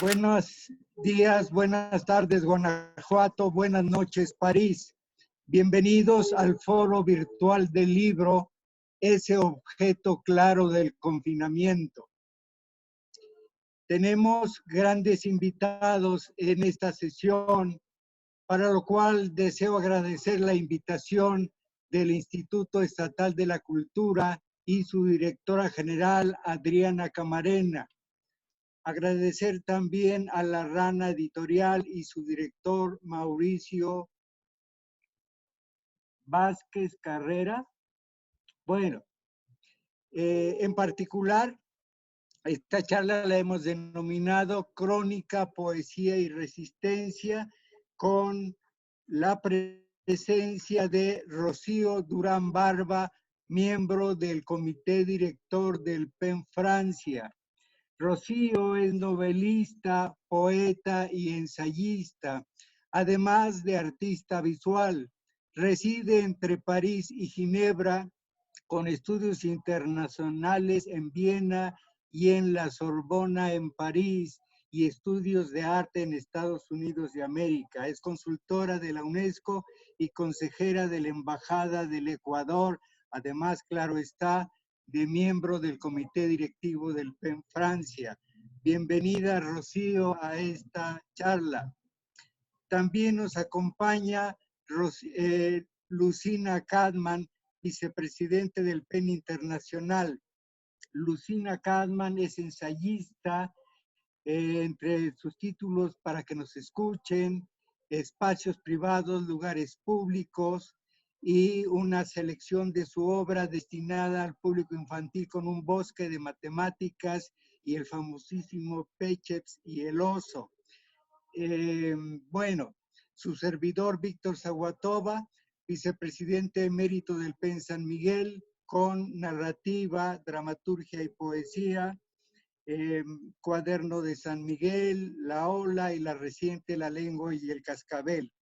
Buenos días, buenas tardes, Guanajuato, buenas noches, París. Bienvenidos al foro virtual del libro Ese objeto claro del confinamiento. Tenemos grandes invitados en esta sesión, para lo cual deseo agradecer la invitación del Instituto Estatal de la Cultura y su directora general, Adriana Camarena. Agradecer también a La Rana Editorial y su director, Mauricio Vázquez Carrera. Bueno, en particular, esta charla la hemos denominado Crónica, Poesía y Resistencia, con la presencia de Rocío Durán Barba, miembro del comité director del PEN Francia. Rocío es novelista, poeta y ensayista, además de artista visual. Reside entre París y Ginebra, con estudios internacionales en Viena y en la Sorbona en París, y estudios de arte en Estados Unidos de América. Es consultora de la UNESCO y consejera de la Embajada del Ecuador. Además, claro está, de miembro del comité directivo del PEN Francia. Bienvenida, Rocío, a esta charla. También nos acompaña Lucina Cadman, vicepresidente del PEN Internacional. Lucina Cadman es ensayista, entre sus títulos, para que nos escuchen, Espacios privados, lugares públicos, y una selección de su obra destinada al público infantil, con un bosque de matemáticas y el famosísimo Pécheps y el oso. Bueno, su servidor Víctor Zaguatoba, vicepresidente emérito del PEN San Miguel, con narrativa, dramaturgia y poesía, Cuaderno de San Miguel, La Ola y la reciente La Lengua y el Cascabel.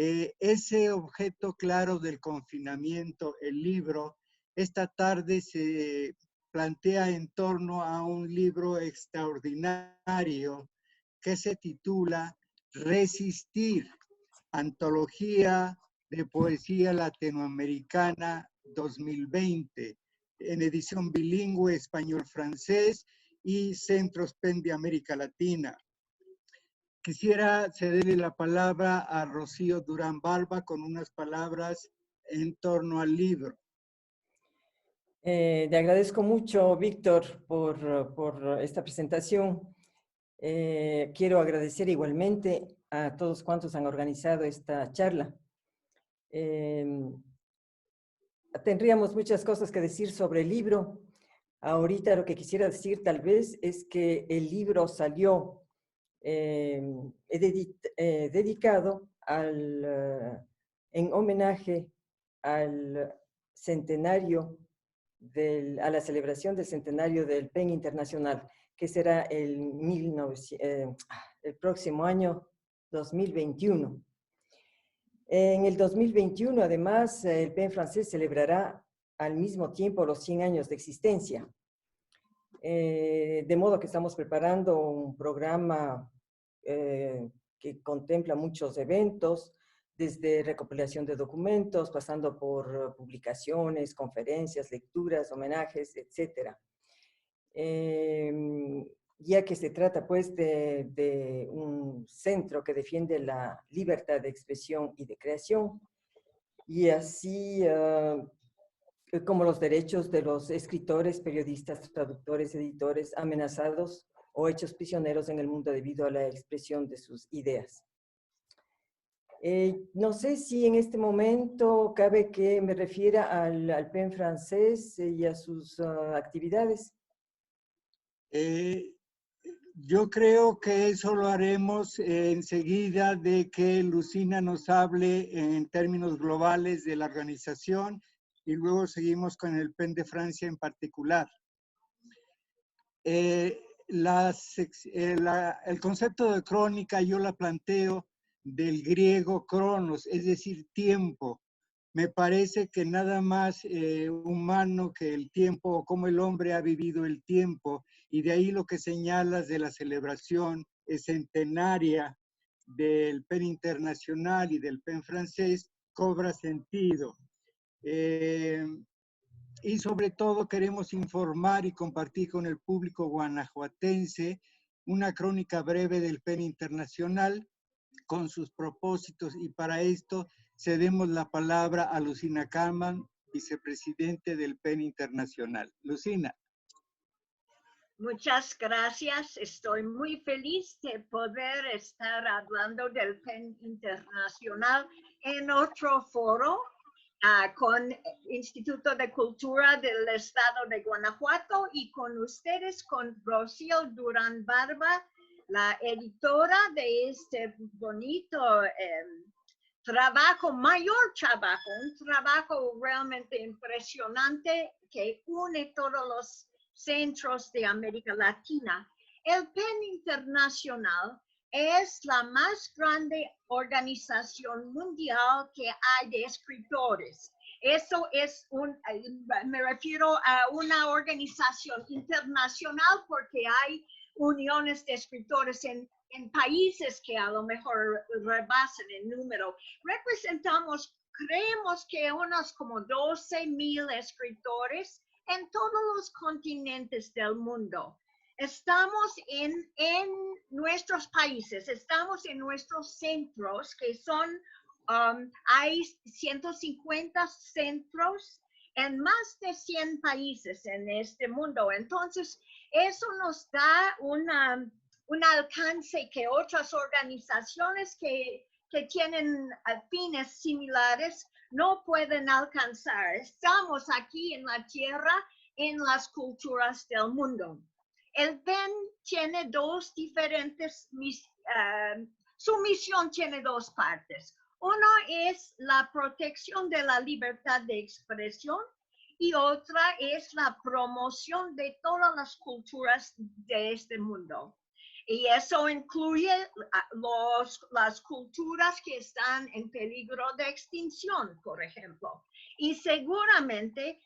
Ese objeto claro del confinamiento, el libro, esta tarde se plantea en torno a un libro extraordinario que se titula Resistir, Antología de Poesía Latinoamericana 2020, en edición bilingüe español-francés y Centros PEN de América Latina. Quisiera cederle la palabra a Rocío Durán Barba con unas palabras en torno al libro. Le agradezco mucho, Víctor, por esta presentación. Quiero agradecer igualmente a todos cuantos han organizado esta charla. Tendríamos muchas cosas que decir sobre el libro. Ahorita lo que quisiera decir tal vez es que el libro salió dedicado en homenaje al centenario, a la celebración del centenario del PEN Internacional, que será el próximo año 2021. En el 2021, además, el PEN francés celebrará al mismo tiempo los 100 años de existencia. De modo que estamos preparando un programa que contempla muchos eventos, desde recopilación de documentos, pasando por publicaciones, conferencias, lecturas, homenajes, etc. Ya que se trata pues de un centro que defiende la libertad de expresión y de creación, y así como los derechos de los escritores, periodistas, traductores, editores amenazados o hechos prisioneros en el mundo debido a la expresión de sus ideas. No sé si en este momento cabe que me refiera al PEN francés y a sus actividades. Yo creo que eso lo haremos enseguida de que Lucina nos hable en términos globales de la organización, y luego seguimos con el PEN de Francia en particular. El concepto de crónica yo la planteo del griego cronos, es decir, tiempo. me parece que nada más humano que el tiempo, como el hombre ha vivido el tiempo, y de ahí lo que señalas de la celebración centenaria del PEN internacional y del PEN francés, cobra sentido. Y sobre todo queremos informar y compartir con el público guanajuatense una crónica breve del PEN internacional con sus propósitos, y para esto cedemos la palabra a Lucina Kaman, vicepresidente del PEN Internacional. Lucina. Muchas gracias. Estoy muy feliz de poder estar hablando del PEN Internacional en otro foro con Instituto de Cultura del Estado de Guanajuato y con ustedes, con Rocío Durán Barba, la editora de este bonito trabajo, mayor trabajo, un trabajo realmente impresionante que une todos los centros de América Latina. El PEN Internacional es la más grande organización mundial que hay de escritores. Eso es me refiero a una organización internacional porque hay uniones de escritores en países que a lo mejor rebasan el número. Creemos que unos como 12,000 escritores en todos los continentes del mundo. Estamos en nuestros países, estamos en nuestros centros, que son, hay 150 centros en más de 100 países en este mundo. Entonces, eso nos da un alcance que otras organizaciones que tienen fines similares no pueden alcanzar. Estamos aquí en la tierra, en las culturas del mundo. El PEN tiene dos diferentes, su misión tiene dos partes. Uno es la protección de la libertad de expresión y otra es la promoción de todas las culturas de este mundo. Y eso incluye las culturas que están en peligro de extinción, por ejemplo. Y seguramente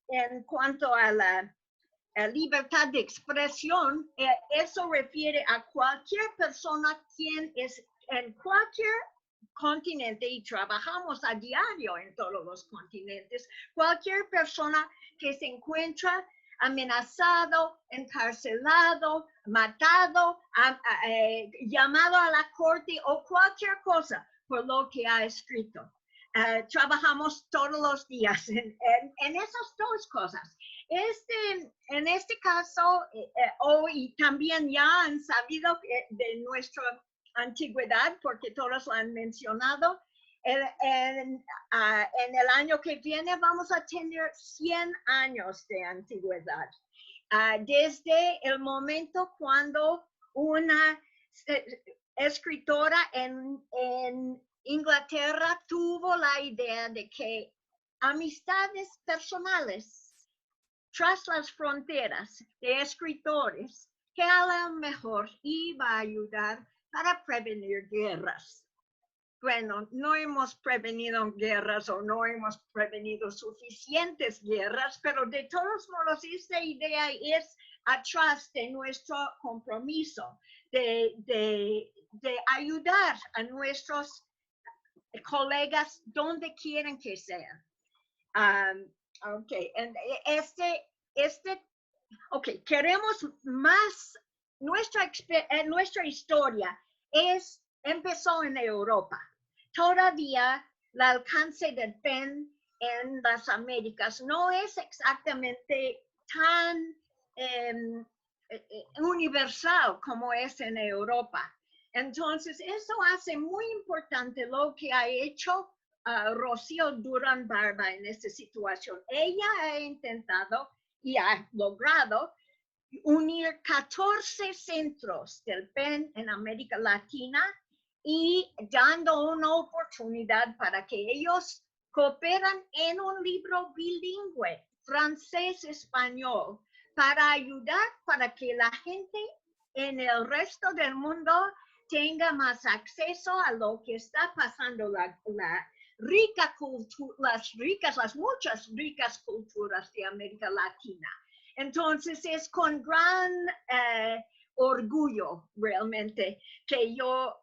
en cuanto a la libertad de expresión, eso refiere a cualquier persona quien es en cualquier continente, y trabajamos a diario en todos los continentes, cualquier persona que se encuentra amenazado, encarcelado, matado, llamado a la corte o cualquier cosa por lo que ha escrito. Trabajamos todos los días en esas dos cosas. En este caso, y también ya han sabido de nuestra antigüedad, porque todos lo han mencionado, en el año que viene vamos a tener 100 años de antigüedad. Desde el momento cuando una escritora en Inglaterra tuvo la idea de que amistades personales tras las fronteras de escritores que a lo mejor iba a ayudar para prevenir guerras. Bueno, no hemos prevenido guerras o no hemos prevenido suficientes guerras, pero de todos modos esta idea es atrás de nuestro compromiso de ayudar a nuestros colegas donde quieren que sean. Queremos más, nuestra historia empezó en Europa. Todavía el alcance del PEN en las Américas no es exactamente tan universal como es en Europa. Entonces, eso hace muy importante lo que ha hecho Rocío Durán Barba en esta situación. Ella ha intentado y ha logrado unir 14 centros del PEN en América Latina y dando una oportunidad para que ellos cooperan en un libro bilingüe, francés-español, para ayudar para que la gente en el resto del mundo tenga más acceso a lo que está pasando, las muchas ricas culturas de América Latina. Entonces es con gran orgullo realmente que yo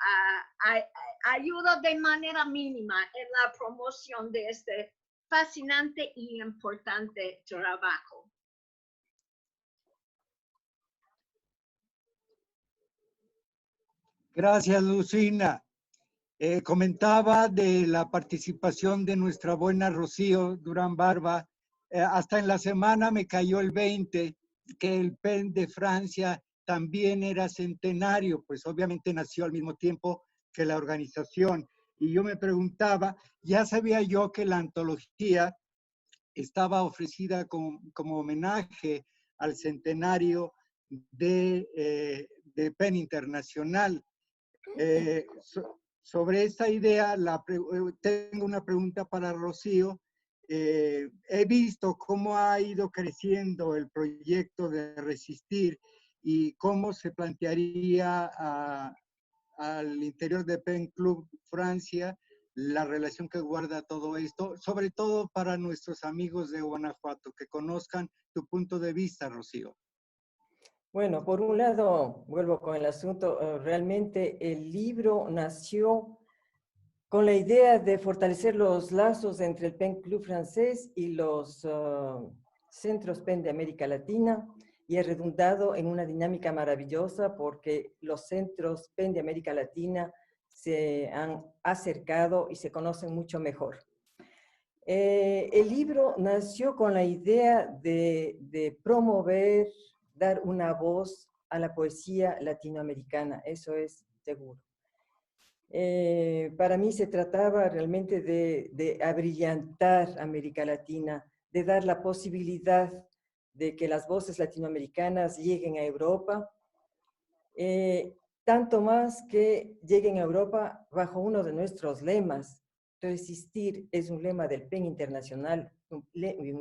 ayudo de manera mínima en la promoción de este fascinante y importante trabajo. Gracias, Lucina. Comentaba de la participación de nuestra buena Rocío Durán Barba. Hasta en la semana me cayó el 20 que el PEN de Francia también era centenario, pues obviamente nació al mismo tiempo que la organización. Y yo me preguntaba, ya sabía yo que la antología estaba ofrecida como homenaje al centenario de PEN Internacional. Sobre esta idea, tengo una pregunta para Rocío. He visto cómo ha ido creciendo el proyecto de Resistir y cómo se plantearía al interior de PEN Club Francia la relación que guarda todo esto, sobre todo para nuestros amigos de Guanajuato, que conozcan tu punto de vista, Rocío. Bueno, por un lado, vuelvo con el asunto, realmente el libro nació con la idea de fortalecer los lazos entre el PEN Club francés y los centros PEN de América Latina, y ha redundado en una dinámica maravillosa porque los centros PEN de América Latina se han acercado y se conocen mucho mejor. El libro nació con la idea de promover, dar una voz a la poesía latinoamericana, eso es seguro. Para mí se trataba realmente de abrillantar América Latina, de dar la posibilidad de que las voces latinoamericanas lleguen a Europa, tanto más que lleguen a Europa bajo uno de nuestros lemas. Resistir es un lema del PEN internacional, un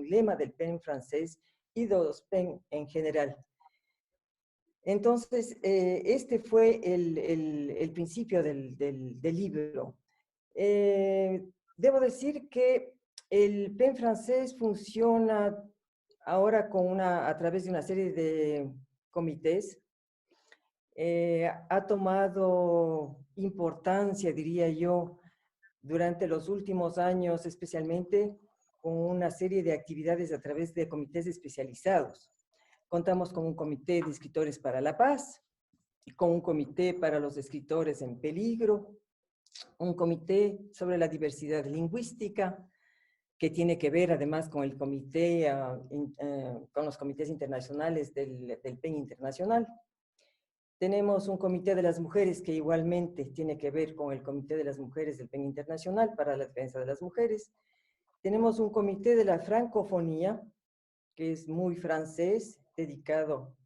lema del PEN francés y de los PEN en general. Entonces, este fue el principio del libro. Debo decir que el PEN francés funciona ahora a través de una serie de comités. Ha tomado importancia, diría yo, durante los últimos años, especialmente con una serie de actividades a través de comités especializados. Contamos con un comité de escritores para la paz, con un comité para los escritores en peligro, un comité sobre la diversidad lingüística, que tiene que ver además con el comité, con los comités internacionales del PEN Internacional. Tenemos un comité de las mujeres que igualmente tiene que ver con el comité de las mujeres del PEN Internacional para la defensa de las mujeres. Tenemos un comité de la francofonía, que es muy francés, dedicado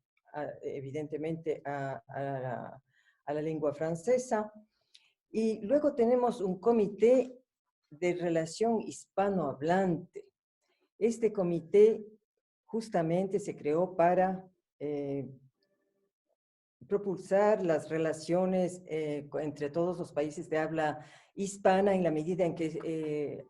evidentemente a la lengua francesa. Y luego tenemos un comité de relación hispanohablante. Este comité justamente se creó para propulsar las relaciones entre todos los países de habla hispana, en la medida en que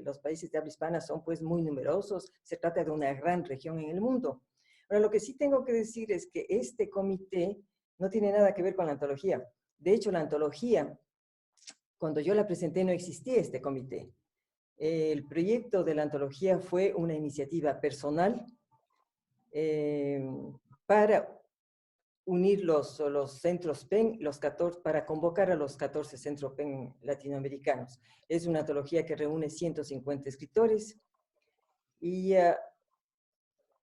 los países de habla hispana son pues muy numerosos. Se trata de una gran región en el mundo. Ahora, lo que sí tengo que decir es que este comité no tiene nada que ver con la antología. De hecho, la antología, cuando yo la presenté, no existía este comité. El proyecto de la antología fue una iniciativa personal para unir los centros PEN, para convocar a los 14 centros PEN latinoamericanos. Es una antología que reúne 150 escritores y,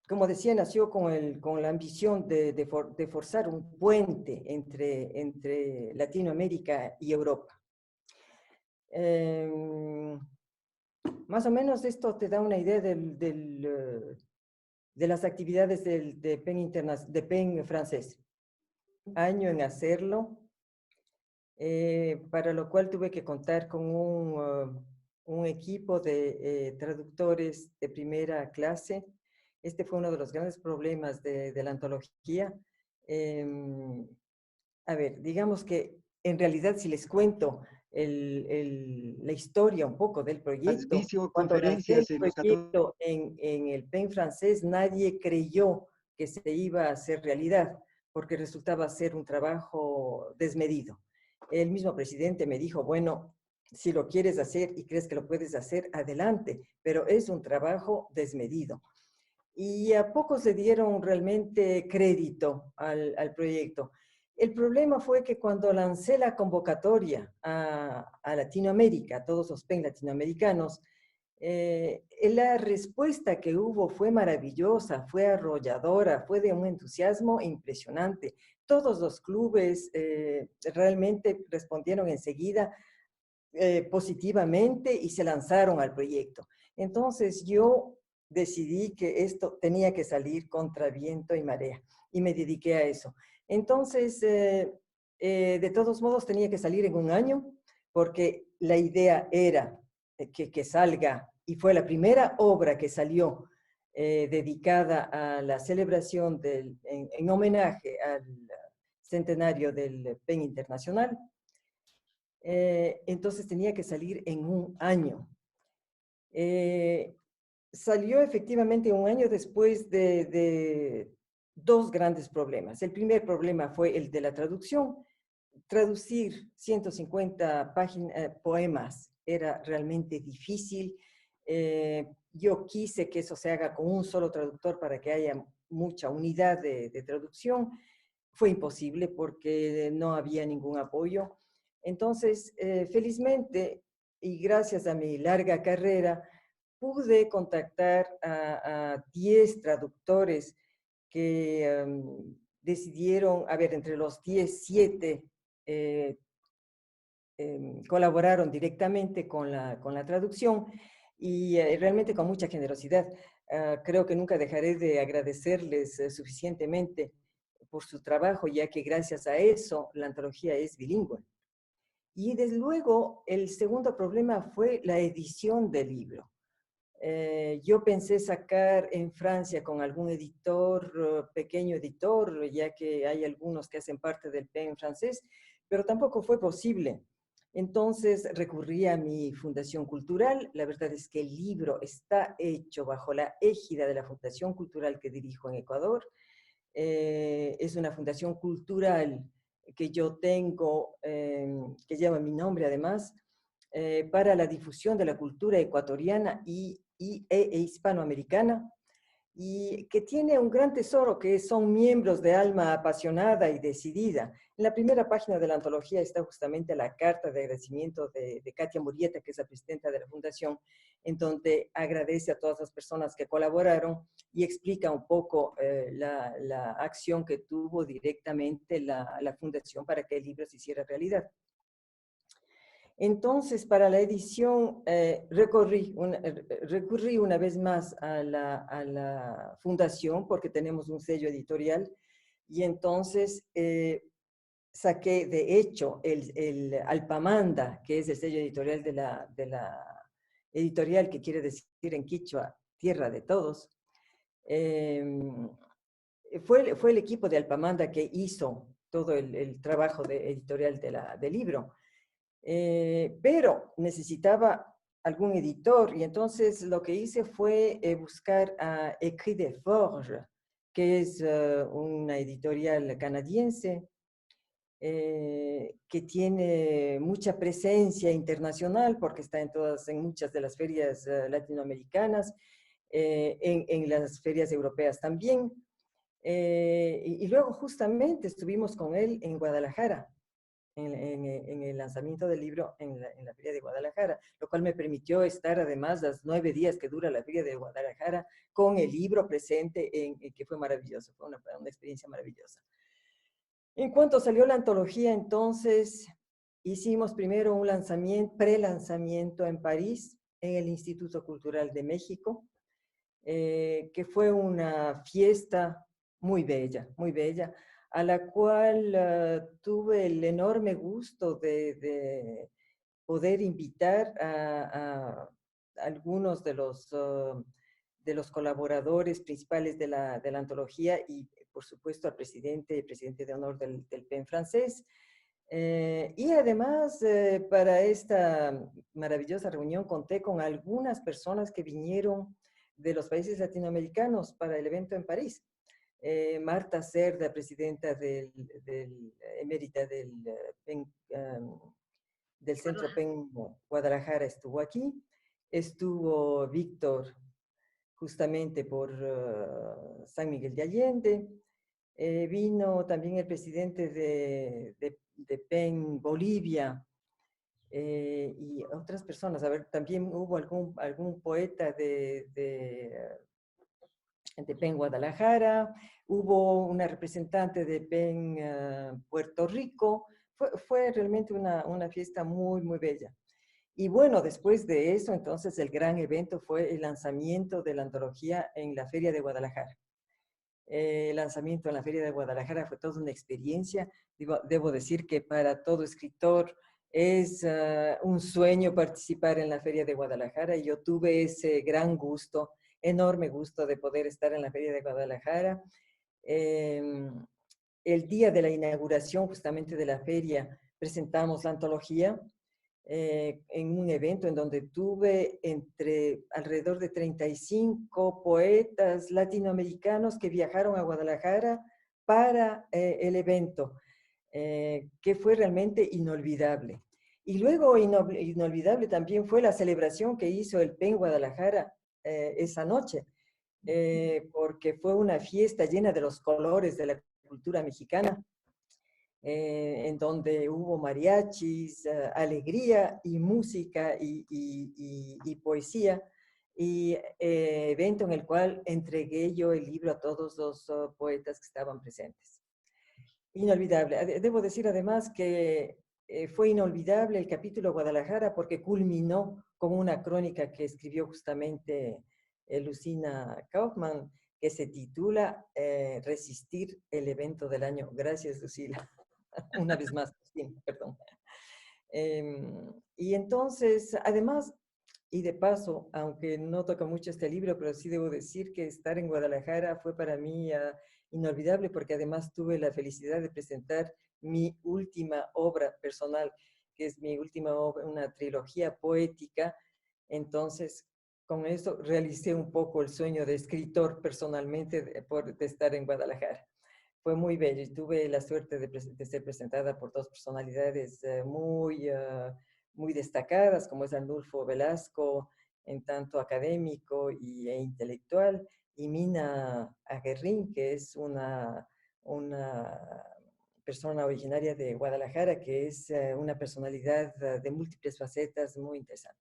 como decía, nació con la ambición de forzar un puente entre Latinoamérica y Europa. Más o menos esto te da una idea de las actividades de PEN francés. Año en hacerlo, para lo cual tuve que contar con un equipo de traductores de primera clase. Este fue uno de los grandes problemas de la antología. A ver, digamos que en realidad, si les cuento la historia un poco del Has proyecto. visto Cuando lancé el conferencias en los 14. proyecto en el PEN francés, nadie creyó que se iba a hacer realidad, porque resultaba ser un trabajo desmedido. El mismo presidente me dijo, bueno, si lo quieres hacer y crees que lo puedes hacer, adelante, pero es un trabajo desmedido. Y a pocos le dieron realmente crédito al proyecto. El problema fue que cuando lancé la convocatoria a Latinoamérica, a todos los PEN latinoamericanos, la respuesta que hubo fue maravillosa, fue arrolladora, fue de un entusiasmo impresionante. Todos los clubes realmente respondieron enseguida positivamente y se lanzaron al proyecto. Entonces yo decidí que esto tenía que salir contra viento y marea y me dediqué a eso. Entonces, de todos modos tenía que salir en un año porque la idea era que salga, y fue la primera obra que salió dedicada a la celebración en homenaje al centenario del PEN Internacional. Entonces tenía que salir en un año. Salió efectivamente un año después de dos grandes problemas. El primer problema fue el de la traducción. Traducir 150 poemas era realmente difícil. Yo quise que eso se haga con un solo traductor para que haya mucha unidad de traducción. Fue imposible porque no había ningún apoyo. Entonces, felizmente, y gracias a mi larga carrera, pude contactar a 10 traductores que decidieron, a ver, entre los 10, 7 colaboraron directamente con la traducción y realmente con mucha generosidad. Creo que nunca dejaré de agradecerles suficientemente por su trabajo, ya que gracias a eso la antología es bilingüe. Y desde luego, el segundo problema fue la edición del libro. Yo pensé sacar en Francia con algún editor, pequeño editor, ya que hay algunos que hacen parte del PEN francés, pero tampoco fue posible. Entonces recurrí a mi Fundación Cultural. La verdad es que el libro está hecho bajo la égida de la Fundación Cultural que dirijo en Ecuador. Es una fundación cultural que yo tengo, que lleva mi nombre además, para la difusión de la cultura ecuatoriana e hispanoamericana, y que tiene un gran tesoro, que son miembros de alma apasionada y decidida. En la primera página de la antología está justamente la carta de agradecimiento de Katia Murrieta, que es la presidenta de la fundación, en donde agradece a todas las personas que colaboraron y explica un poco la acción que tuvo directamente la fundación para que el libro se hiciera realidad. Entonces, para la edición, recurrí una vez más a la fundación, porque tenemos un sello editorial, y entonces saqué, de hecho, el Alpamanda, que es el sello editorial de la editorial, que quiere decir en quichua, tierra de todos. Fue el equipo de Alpamanda que hizo todo el trabajo editorial del libro. Pero necesitaba algún editor, y entonces lo que hice fue buscar a Écrits de Forge, que es una editorial canadiense que tiene mucha presencia internacional porque está en muchas de las ferias latinoamericanas, en las ferias europeas también. Y luego justamente estuvimos con él en Guadalajara, en el lanzamiento del libro en la Feria de Guadalajara, lo cual me permitió estar además los 9 días que dura la Feria de Guadalajara con el libro presente, que fue maravilloso, fue una experiencia maravillosa. En cuanto salió la antología, entonces hicimos primero un pre-lanzamiento en París, en el Instituto Cultural de México, que fue una fiesta muy bella, a la cual tuve el enorme gusto de poder invitar a algunos de los colaboradores principales de la antología y, por supuesto, al presidente de honor del PEN francés. Y además, para esta maravillosa reunión conté con algunas personas que vinieron de los países latinoamericanos para el evento en París. Marta Cerda, presidenta emérita del Centro PEN Guadalajara, estuvo aquí. Estuvo Víctor, justamente por San Miguel de Allende. Vino también el presidente de PEN Bolivia, y otras personas. A ver, también hubo algún poeta de PEN Guadalajara, hubo una representante de PEN Puerto Rico. Fue realmente una fiesta muy, muy bella. Y bueno, después de eso, entonces, el gran evento fue el lanzamiento de la antología en la Feria de Guadalajara. El lanzamiento en la Feria de Guadalajara fue toda una experiencia. Debo decir que para todo escritor es un sueño participar en la Feria de Guadalajara, y yo tuve ese gran gusto, enorme gusto de poder estar en la Feria de Guadalajara. El día de la inauguración justamente de la feria presentamos la antología en un evento en donde tuve alrededor de 35 poetas latinoamericanos que viajaron a Guadalajara para el evento, que fue realmente inolvidable. Y luego inolvidable también fue la celebración que hizo el PEN Guadalajara esa noche, porque fue una fiesta llena de los colores de la cultura mexicana, en donde hubo mariachis, alegría y música y poesía, y evento en el cual entregué yo el libro a todos los poetas que estaban presentes. Inolvidable. Debo decir además que fue inolvidable el capítulo Guadalajara porque culminó con una crónica que escribió justamente Lucina Kaufman, que se titula Resistir el evento del año. Gracias, Lucila. Una vez más, sí, perdón. Y entonces, además, y de paso, aunque no toca mucho este libro, pero sí debo decir que estar en Guadalajara fue para mí inolvidable, porque además tuve la felicidad de presentar mi última obra personal, que es mi última obra, una trilogía poética. Entonces, con eso realicé un poco el sueño de escritor personalmente de estar en Guadalajara. Fue muy bello y tuve la suerte de ser presentada por dos personalidades muy destacadas, como es Arnulfo Velasco, en tanto académico e intelectual, y Mina Aguerrín, que es una persona originaria de Guadalajara, que es una personalidad de múltiples facetas muy interesante.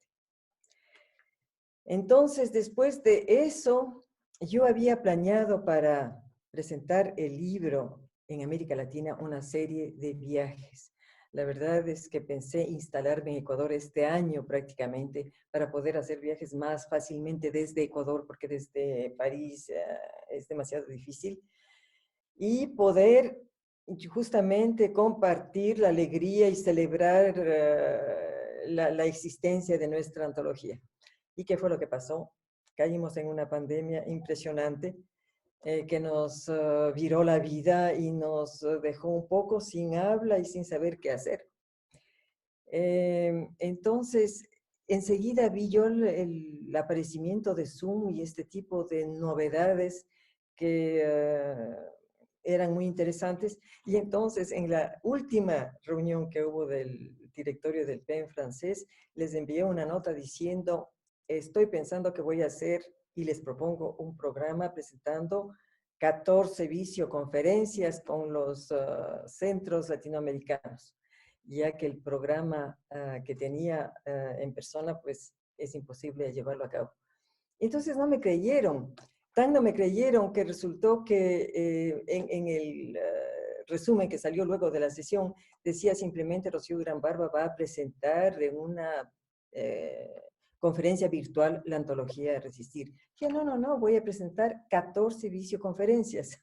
Entonces, después de eso, yo había planeado para presentar el libro en América Latina una serie de viajes. La verdad es que pensé instalarme en Ecuador este año prácticamente para poder hacer viajes más fácilmente desde Ecuador, porque desde París es demasiado difícil, y poder justamente compartir la alegría y celebrar la existencia de nuestra antología. ¿Y qué fue lo que pasó? Caímos en una pandemia impresionante que nos viró la vida y nos dejó un poco sin habla y sin saber qué hacer. Entonces, enseguida vi yo el aparecimiento de Zoom y este tipo de novedades que eran muy interesantes. Y entonces, en la última reunión que hubo del directorio del PEN francés, les envié una nota diciendo: estoy pensando que voy a hacer y les propongo un programa presentando 14 videoconferencias con los centros latinoamericanos, ya que el programa que tenía en persona, pues es imposible llevarlo a cabo. Entonces no me creyeron, tan no me creyeron que resultó que en el resumen que salió luego de la sesión, decía simplemente: Rocío Durán Barba va a presentar en una conferencia virtual la antología de Resistir. Dije: no, voy a presentar 14 videoconferencias.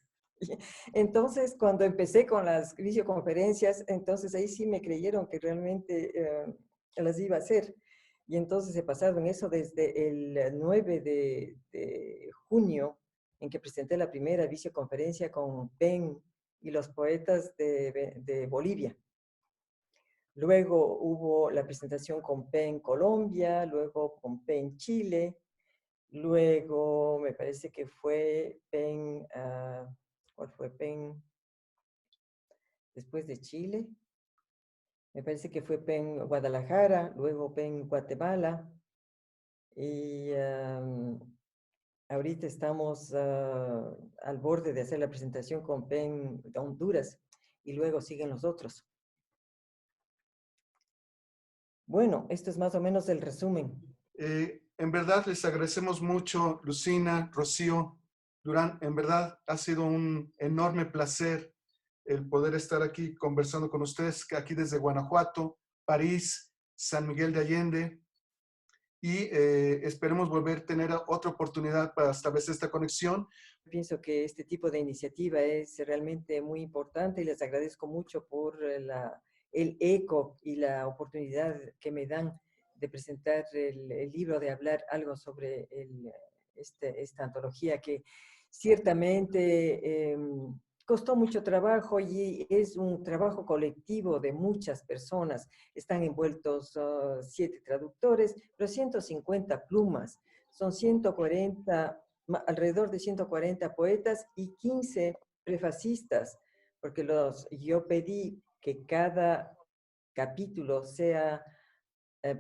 Entonces, cuando empecé con las videoconferencias, entonces ahí sí me creyeron que realmente las iba a hacer. Y entonces he pasado en eso desde el 9 de junio, en que presenté la primera videoconferencia con PEN y los poetas de Bolivia. Luego hubo la presentación con PEN Colombia, luego con PEN Chile, luego me parece que fue PEN, ¿cuál fue PEN después de Chile? Me parece que fue PEN Guadalajara, luego PEN Guatemala, y ahorita estamos al borde de hacer la presentación con PEN de Honduras, y luego siguen los otros. Bueno, esto es más o menos el resumen. En verdad les agradecemos mucho, Lucina, Rocío, Durán. En verdad ha sido un enorme placer el poder estar aquí conversando con ustedes, aquí desde Guanajuato, París, San Miguel de Allende. Y esperemos volver a tener otra oportunidad para establecer esta conexión. Pienso que este tipo de iniciativa es realmente muy importante y les agradezco mucho por el eco y la oportunidad que me dan de presentar el libro, de hablar algo sobre esta antología que ciertamente costó mucho trabajo y es un trabajo colectivo de muchas personas. Están envueltos 7 traductores, pero 150 plumas, son 140 alrededor de 140 poetas y 15 prefacistas, porque yo pedí que cada capítulo sea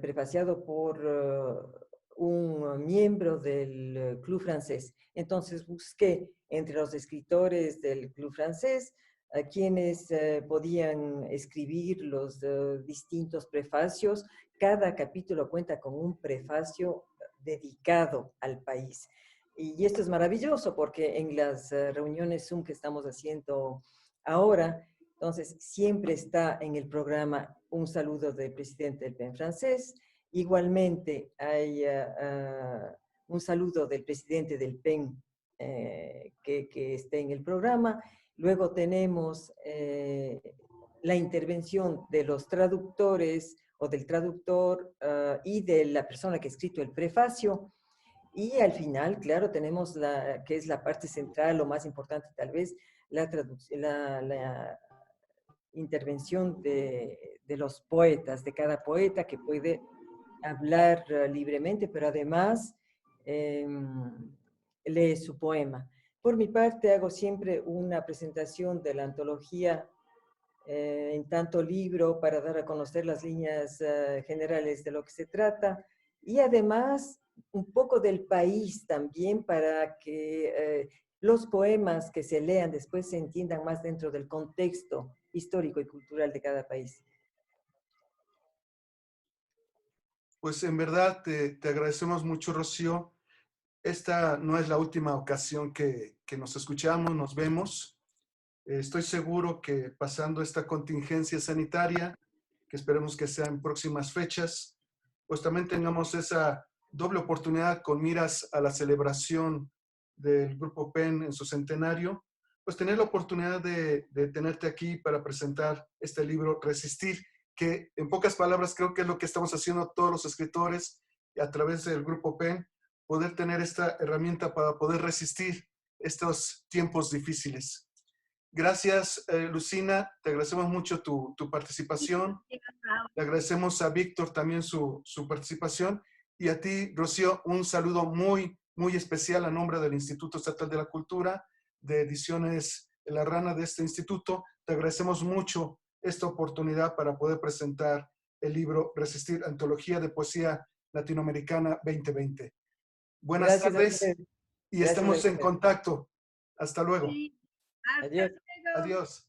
prefaciado por un miembro del Club Francés. Entonces busqué entre los escritores del Club Francés a quienes podían escribir los distintos prefacios. Cada capítulo cuenta con un prefacio dedicado al país. Y esto es maravilloso porque en las reuniones Zoom que estamos haciendo ahora, entonces siempre está en el programa un saludo del presidente del PEN francés. Igualmente hay un saludo del presidente del PEN que esté en el programa. Luego tenemos la intervención de los traductores o del traductor y de la persona que ha escrito el prefacio. Y al final, claro, tenemos que es la parte central, lo más importante tal vez, la intervención de los poetas, de cada poeta que puede hablar libremente, pero además lee su poema. Por mi parte, hago siempre una presentación de la antología en tanto libro para dar a conocer las líneas generales de lo que se trata y además un poco del país también para que los poemas que se lean después se entiendan más dentro del contexto histórico y cultural de cada país. Pues en verdad te agradecemos mucho, Rocío. Esta no es la última ocasión que nos escuchamos, nos vemos. Estoy seguro que pasando esta contingencia sanitaria, que esperemos que sea en próximas fechas, pues también tengamos esa doble oportunidad con miras a la celebración del Grupo PEN en su centenario, pues tener la oportunidad de tenerte aquí para presentar este libro, Resistir, que en pocas palabras creo que es lo que estamos haciendo todos los escritores a través del Grupo PEN, poder tener esta herramienta para poder resistir estos tiempos difíciles. Gracias, Lucina, te agradecemos mucho tu participación. Le agradecemos a Víctor también su participación. Y a ti, Rocío, un saludo muy, muy especial a nombre del Instituto Estatal de la Cultura, de Ediciones La Rana de este instituto. Te agradecemos mucho esta oportunidad para poder presentar el libro Resistir, Antología de Poesía Latinoamericana 2020. Buenas tardes y estamos en contacto. Hasta luego. Sí. Hasta Adiós. luego. Adiós.